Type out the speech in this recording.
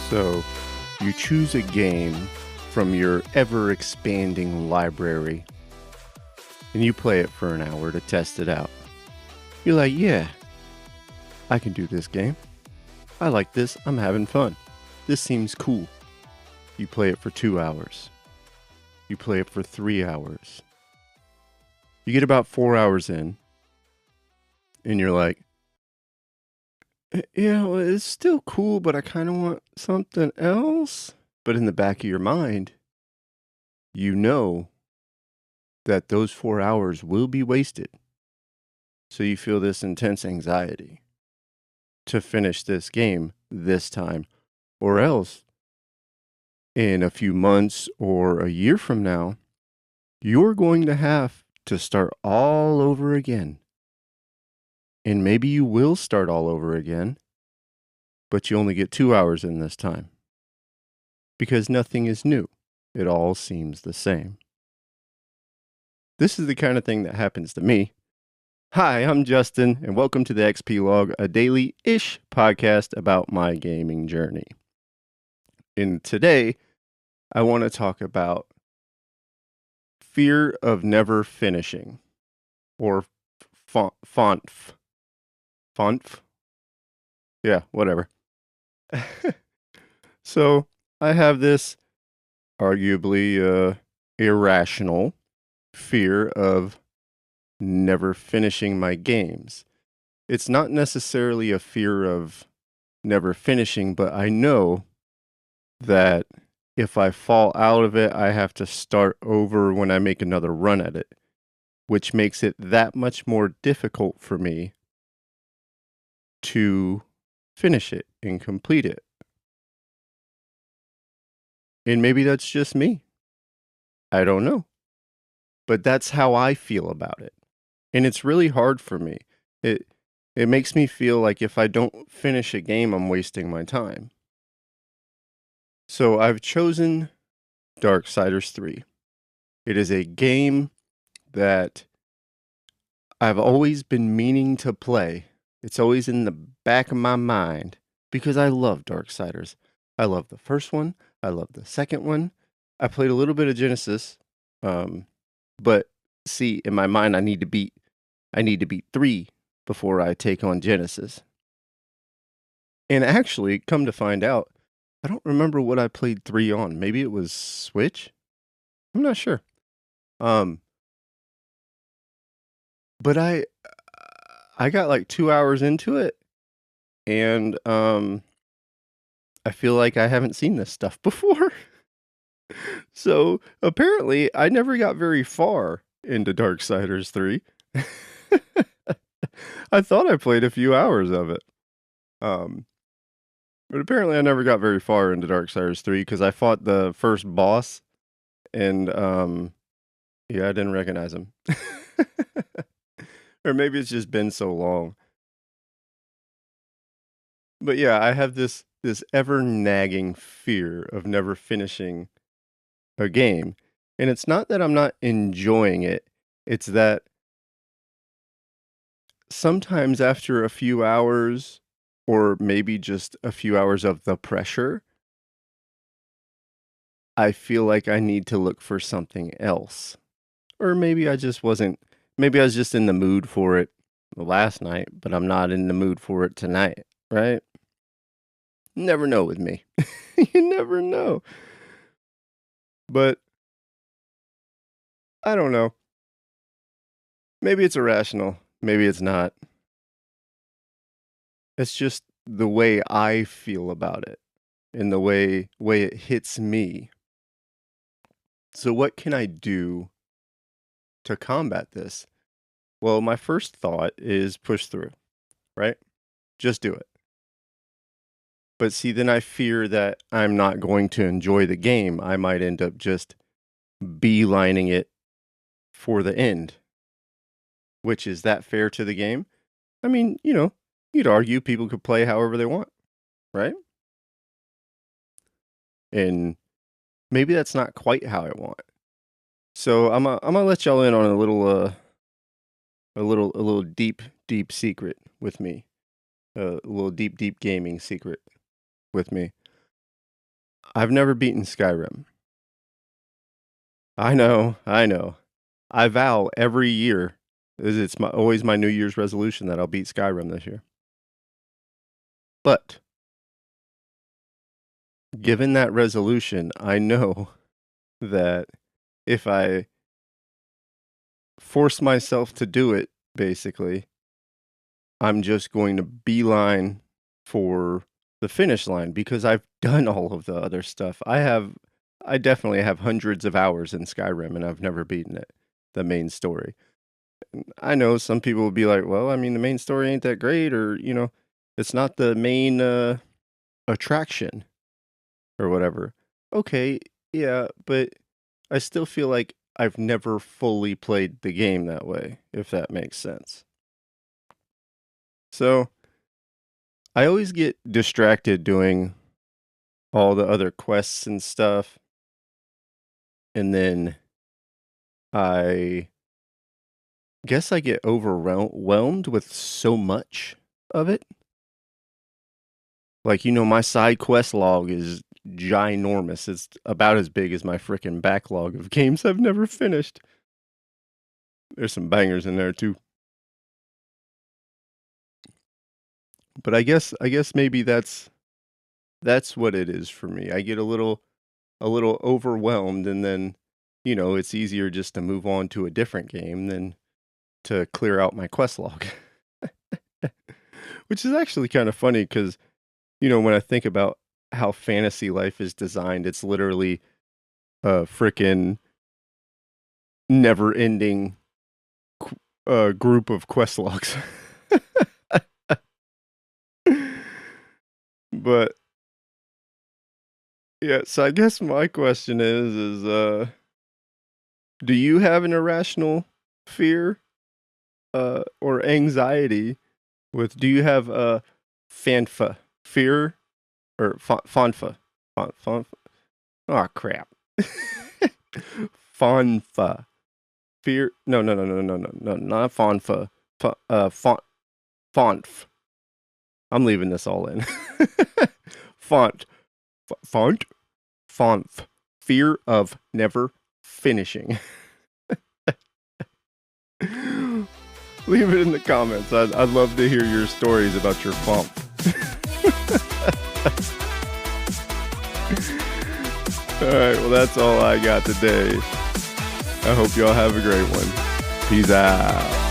So, you choose a game from your ever-expanding library, and you play it for an hour to test it out. You're like, yeah, I can do this game. I like this. I'm having fun. This seems cool. You play it for 2 hours. You play it for 3 hours. You get about 4 hours in, and you're like, yeah, well, it's still cool, but I kind of want something else. But in the back of your mind, you know that those 4 hours will be wasted. So you feel this intense anxiety to finish this game this time, or else in a few months or a year from now, you're going to have to start all over again. And maybe you will start all over again, but you only get 2 hours in this time. Because nothing is new. It all seems the same. This is the kind of thing that happens to me. Hi, I'm Justin, and welcome to the XP Log, a daily-ish podcast about my gaming journey. And today, I want to talk about fear of never finishing, or FONF. FONF? Yeah, whatever. So, I have this arguably irrational fear of never finishing my games. It's not necessarily a fear of never finishing, but I know that if I fall out of it, I have to start over when I make another run at it, which makes it that much more difficult for me to finish it and complete it. And maybe that's just me. I don't know. But that's how I feel about it. And it's really hard for me. It makes me feel like if I don't finish a game, I'm wasting my time. So I've chosen Darksiders 3. It is a game that I've always been meaning to play. It's always in the back of my mind because I love Darksiders. I love the first one. I love the second one. I played a little bit of Genesis, but see, in my mind, I need to beat 3 before I take on Genesis. And actually, come to find out, I don't remember what I played 3 on. Maybe it was Switch? I'm not sure. But I got like 2 hours into it, and I feel like I haven't seen this stuff before. So, apparently, I never got very far into Darksiders 3. I thought I played a few hours of it. But apparently I never got very far into Darksiders 3 because I fought the first boss, and yeah, I didn't recognize him. Or maybe it's just been so long. But yeah, I have this ever nagging fear of never finishing a game. And it's not that I'm not enjoying it. It's that sometimes after a few hours, or maybe just a few hours of the pressure, I feel like I need to look for something else. Or maybe I was just in the mood for it last night, but I'm not in the mood for it tonight, right? Never know with me. You never know. But I don't know. Maybe it's irrational. Maybe it's not. It's just the way I feel about it and the way it hits me. So what can I do to combat this? Well, my first thought is push through, right? Just do it. But see, then I fear that I'm not going to enjoy the game. I might end up just beelining it for the end. Which, is that fair to the game? I mean, you'd argue people could play however they want, right? And maybe that's not quite how I want. So I'm gonna let y'all in on a little deep secret with me. A little deep gaming secret with me. I've never beaten Skyrim. I know. I vow every year, it's always my New Year's resolution that I'll beat Skyrim this year. But given that resolution, I know that if I force myself to do it, basically, I'm just going to beeline for the finish line because I've done all of the other stuff. I definitely have hundreds of hours in Skyrim and I've never beaten it, the main story. And I know some people will be like, well, I mean, the main story ain't that great, or, it's not the main attraction or whatever. Okay, yeah, but I still feel like I've never fully played the game that way, if that makes sense. So I always get distracted doing all the other quests and stuff. And then I guess I get overwhelmed with so much of it. Like, my side quest log is ginormous. It's about as big as my freaking backlog of games I've never finished. There's some bangers in there too. But I guess maybe that's what it is for me. I get a little overwhelmed, and then it's easier just to move on to a different game than to clear out my quest log. Which is actually kind of funny because when I think about how fantasy life is designed, it's literally a freaking never-ending group of quest logs. But yeah, so I guess my question is do you have an irrational fear or anxiety do you have fanfa fear or fonfa? Oh crap. Fonfa. Fear. No, not fonfa. Fonf. I'm leaving this all in. Font. Fear of never finishing. Leave it in the comments. I'd love to hear your stories about your font. Alright, well that's all I got today. I hope y'all have a great one. Peace out.